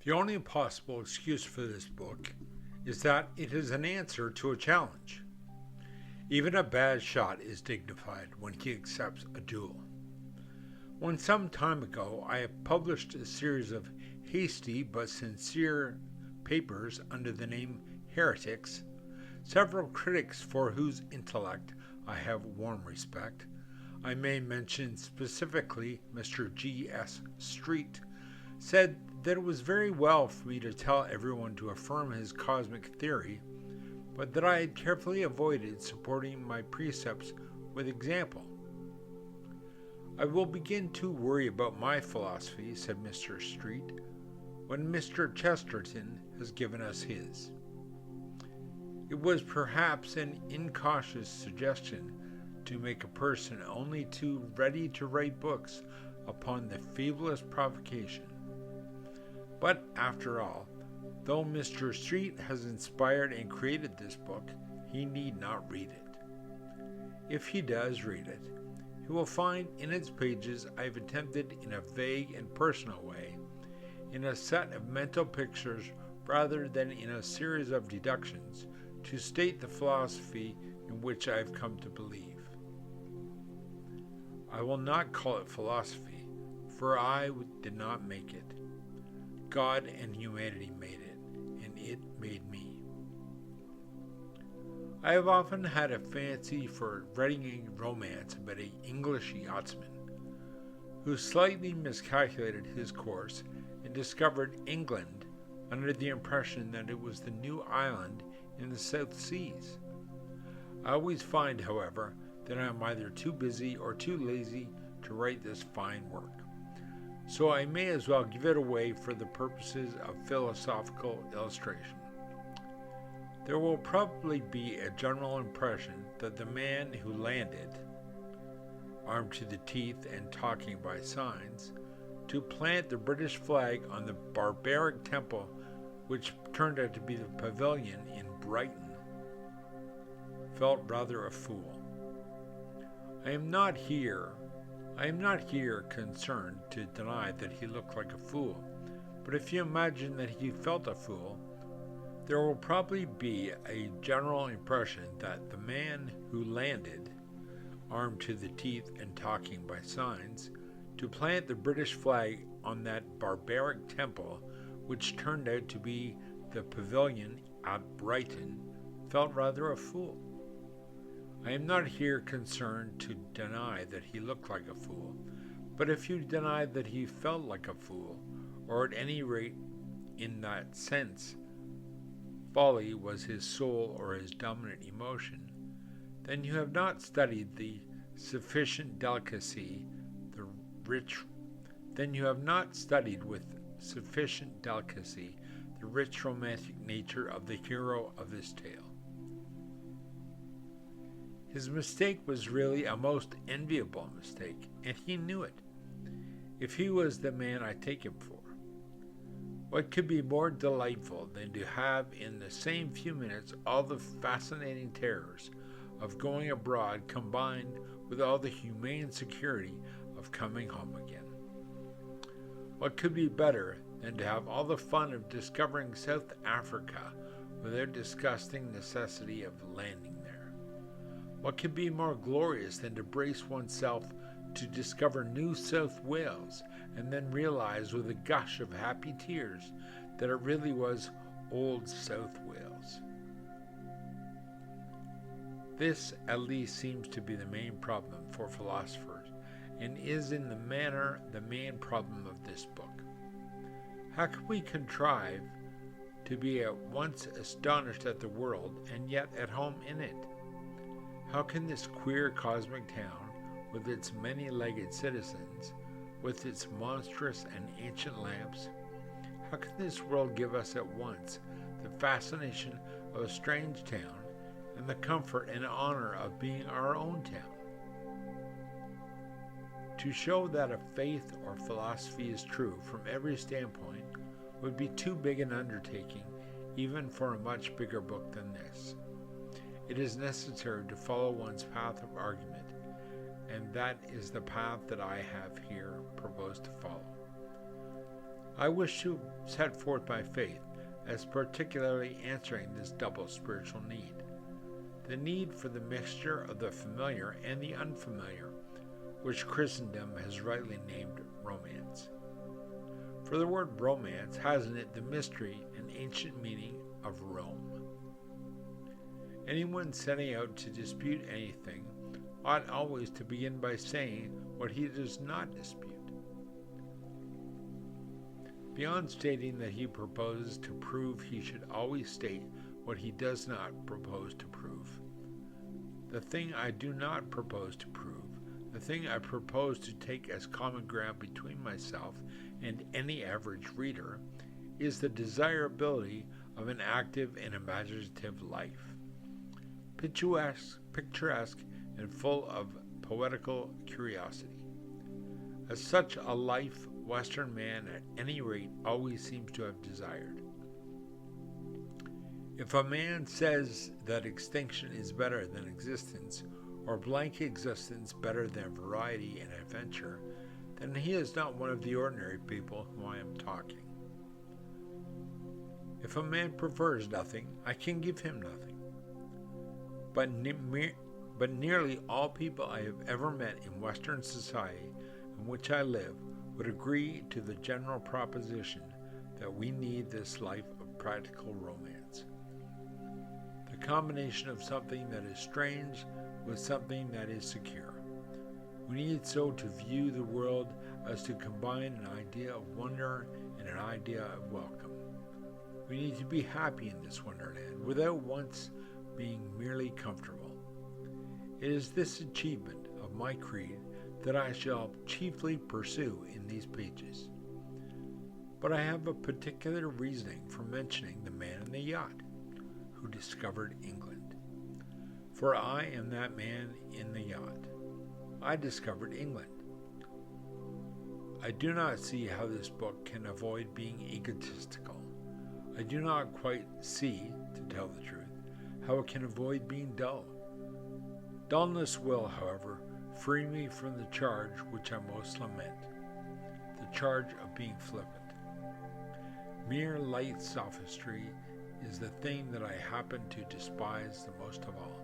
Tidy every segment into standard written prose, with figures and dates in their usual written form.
The only possible excuse for this book is that it is an answer to a challenge. Even a bad shot is dignified when he accepts a duel. When some time ago I published a series of hasty but sincere papers under the name Heretics, several critics for whose intellect I have warm respect, I may mention specifically Mr. G.S. Street, said that it was very well for me to tell everyone to affirm his cosmic theory, but that I had carefully avoided supporting my precepts with example. I will begin to worry about my philosophy, said Mr. Street, when Mr. Chesterton has given us his. It was perhaps an incautious suggestion to make a person only too ready to write books upon the feeblest provocation. But after all, though Mr. Street has inspired and created this book, he need not read it. If he does read it, he will find in its pages I have attempted in a vague and personal way, in a set of mental pictures rather than in a series of deductions, to state the philosophy in which I have come to believe. I will not call it philosophy, for I did not make it. God and humanity made it, and it made me. I have often had a fancy for writing a romance about an English yachtsman who slightly miscalculated his course and discovered England under the impression that it was the new island in the South Seas. I always find, however, that I am either too busy or too lazy to write this fine work, so I may as well give it away for the purposes of philosophical illustration. There will probably be a general impression that the man who landed, armed to the teeth and talking by signs, to plant the British flag on the barbaric temple which turned out to be the pavilion in Brighton, felt rather a fool. I am not here concerned to deny that he looked like a fool, but if you imagine that he felt a fool, there will probably be a general impression that the man who landed, armed to the teeth and talking by signs, to plant the British flag on that barbaric temple which turned out to be the pavilion at Brighton, felt rather a fool. I am not here concerned to deny that he looked like a fool, but if you deny that he felt like a fool, or at any rate in that sense, folly was his sole or his dominant emotion, then you have not studied the sufficient delicacy, with sufficient delicacy the rich romantic nature of the hero of this tale. His mistake was really a most enviable mistake, and he knew it, if he was the man I take him for. What could be more delightful than to have in the same few minutes all the fascinating terrors of going abroad combined with all the humane security of coming home again? What could be better than to have all the fun of discovering South Africa without disgusting necessity of landing there? What could be more glorious than to brace oneself to discover New South Wales and then realize with a gush of happy tears that it really was Old South Wales? This at least seems to be the main problem for philosophers, and is in the manner the main problem of this book. How can we contrive to be at once astonished at the world and yet at home in it? How can this queer cosmic town, with its many-legged citizens, with its monstrous and ancient lamps, how can this world give us at once the fascination of a strange town and the comfort and honor of being our own town? To show that a faith or philosophy is true from every standpoint would be too big an undertaking even for a much bigger book than this. It is necessary to follow one's path of argument, and that is the path that I have here proposed to follow. I wish to set forth my faith as particularly answering this double spiritual need. The need for the mixture of the familiar and the unfamiliar, which Christendom has rightly named romance. For the word romance has in it the mystery and ancient meaning of Rome. Anyone setting out to dispute anything ought always to begin by saying what he does not dispute. Beyond stating that he proposes to prove, he should always state what he does not propose to prove. The thing I do not propose to prove, the thing I propose to take as common ground between myself and any average reader, is the desirability of an active and imaginative life, picturesque and full of poetical curiosity. As such a life, Western man at any rate always seems to have desired. If a man says that extinction is better than existence, or blank existence better than variety and adventure, then he is not one of the ordinary people whom I am talking. If a man prefers nothing, I can give him nothing. But nearly all people I have ever met in Western society in which I live would agree to the general proposition that we need this life of practical romance. The combination of something that is strange with something that is secure. We need so to view the world as to combine an idea of wonder and an idea of welcome. We need to be happy in this wonderland without once being merely comfortable. It is this achievement of my creed that I shall chiefly pursue in these pages. But I have a particular reasoning for mentioning the man in the yacht who discovered England. For I am that man in the yacht. I discovered England. I do not see how this book can avoid being egotistical. I do not quite see, to tell the truth, how it can avoid being dull. Dullness will, however, free me from the charge which I most lament, the charge of being flippant. Mere light sophistry is the thing that I happen to despise the most of all,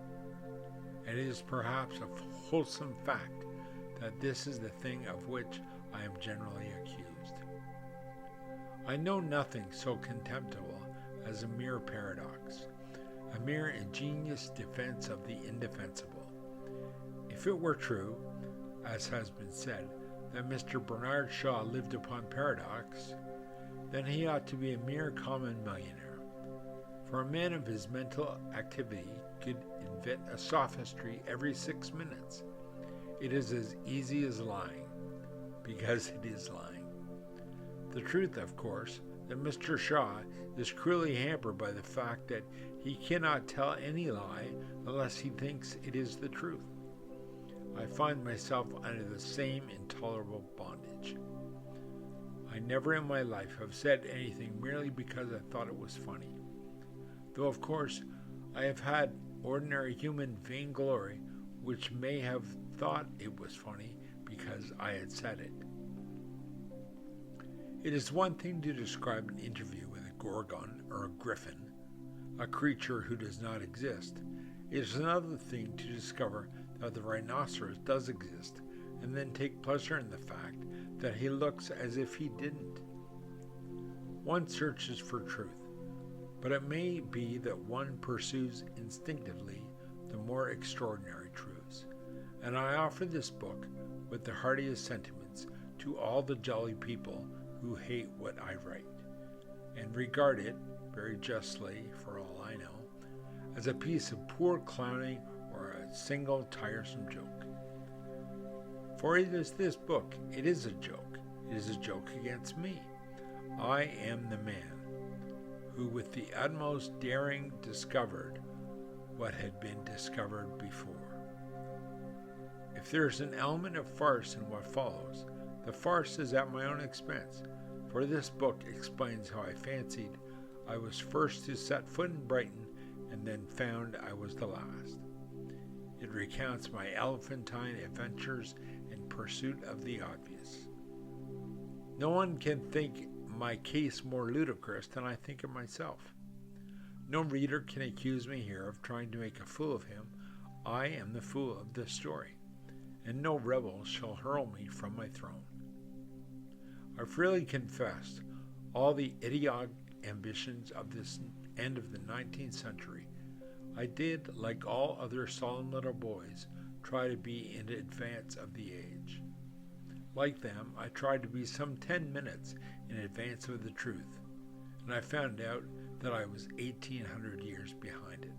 and it is perhaps a wholesome fact that this is the thing of which I am generally accused. I know nothing so contemptible as a mere paradox, a mere ingenious defense of the indefensible. If it were true, as has been said, that Mr. Bernard Shaw lived upon paradox, then he ought to be a mere common millionaire. For a man of his mental activity could invent a sophistry every 6 minutes. It is as easy as lying, because it is lying. The truth, of course, that Mr. Shaw is cruelly hampered by the fact that he cannot tell any lie unless he thinks it is the truth. I find myself under the same intolerable bondage. I never in my life have said anything merely because I thought it was funny, though of course I have had ordinary human vainglory which may have thought it was funny because I had said it. It is one thing to describe an interview with a gorgon or a griffin, a creature who does not exist. It is another thing to discover that the rhinoceros does exist, and then take pleasure in the fact that he looks as if he didn't. One searches for truth, but it may be that one pursues instinctively the more extraordinary truths, and I offer this book with the heartiest sentiments to all the jolly people who hate what I write, and regard it, very justly for all I know, as a piece of poor clowning or a single tiresome joke. For it is this book, it is a joke. It is a joke against me. I am the man who with the utmost daring discovered what had been discovered before. If there is an element of farce in what follows, the farce is at my own expense, for this book explains how I fancied I was first to set foot in Brighton and then found I was the last. It recounts my elephantine adventures in pursuit of the obvious. No one can think my case more ludicrous than I think it myself. No reader can accuse me here of trying to make a fool of him. I am the fool of this story, and no rebel shall hurl me from my throne. I freely confessed all the idiotic ambitions of this end of the 19th century. I did, like all other solemn little boys, try to be in advance of the age. Like them, I tried to be some 10 minutes in advance of the truth, and I found out that I was 1,800 years behind it.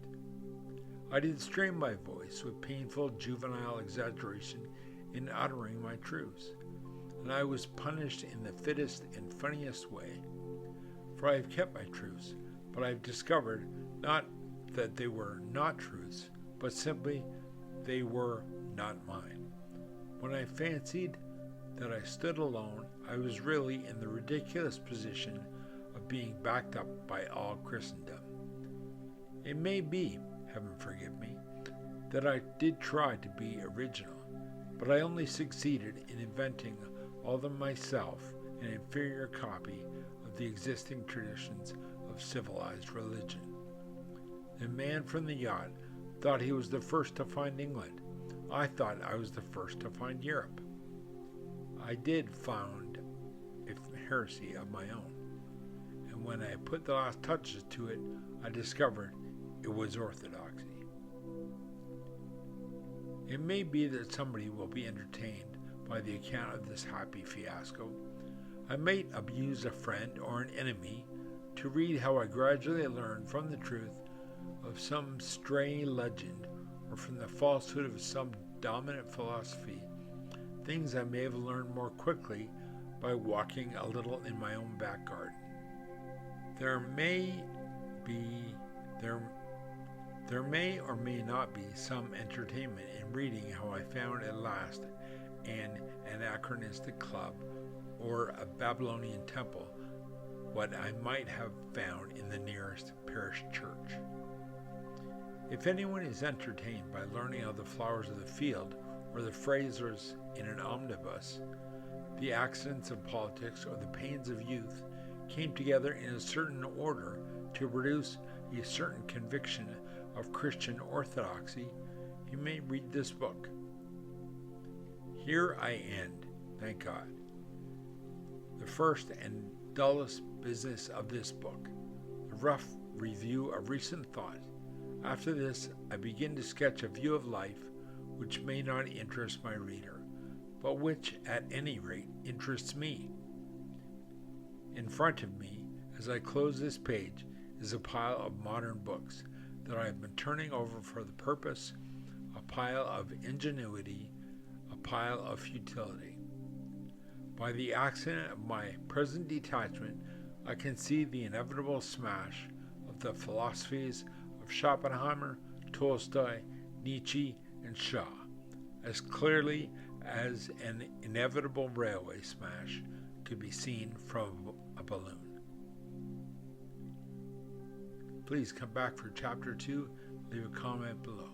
I did strain my voice with painful juvenile exaggeration in uttering my truths, and I was punished in the fittest and funniest way. For I have kept my truths, but I have discovered not that they were not truths, but simply they were not mine. When I fancied that I stood alone, I was really in the ridiculous position of being backed up by all Christendom. It may be, heaven forgive me, that I did try to be original, but I only succeeded in inventing all of myself an inferior copy of the existing traditions of civilized religion. The man from the yacht thought he was the first to find England. I thought I was the first to find Europe. I did found a heresy of my own, and when I put the last touches to it, I discovered it was orthodoxy. It may be that somebody will be entertained by the account of this happy fiasco. I might abuse a friend or an enemy to read how I gradually learned from the truth of some stray legend or from the falsehood of some dominant philosophy, things I may have learned more quickly by walking a little in my own back garden. There may or may not be some entertainment in reading how I found at last an anachronistic club or a Babylonian temple, what I might have found in the nearest parish church. If anyone is entertained by learning of the flowers of the field or the phrases in an omnibus, the accidents of politics or the pains of youth came together in a certain order to produce a certain conviction of Christian orthodoxy, you may read this book. Here I end, thank God. The first and dullest business of this book, a rough review of recent thought. After this, I begin to sketch a view of life which may not interest my reader, but which, at any rate, interests me. In front of me, as I close this page, is a pile of modern books that I have been turning over for the purpose, a pile of ingenuity, a pile of futility. By the accident of my present detachment, I can see the inevitable smash of the philosophies of Schopenhauer, Tolstoy, Nietzsche, and Shaw, as clearly as an inevitable railway smash could be seen from a balloon. Please come back for Chapter 2. Leave a comment below.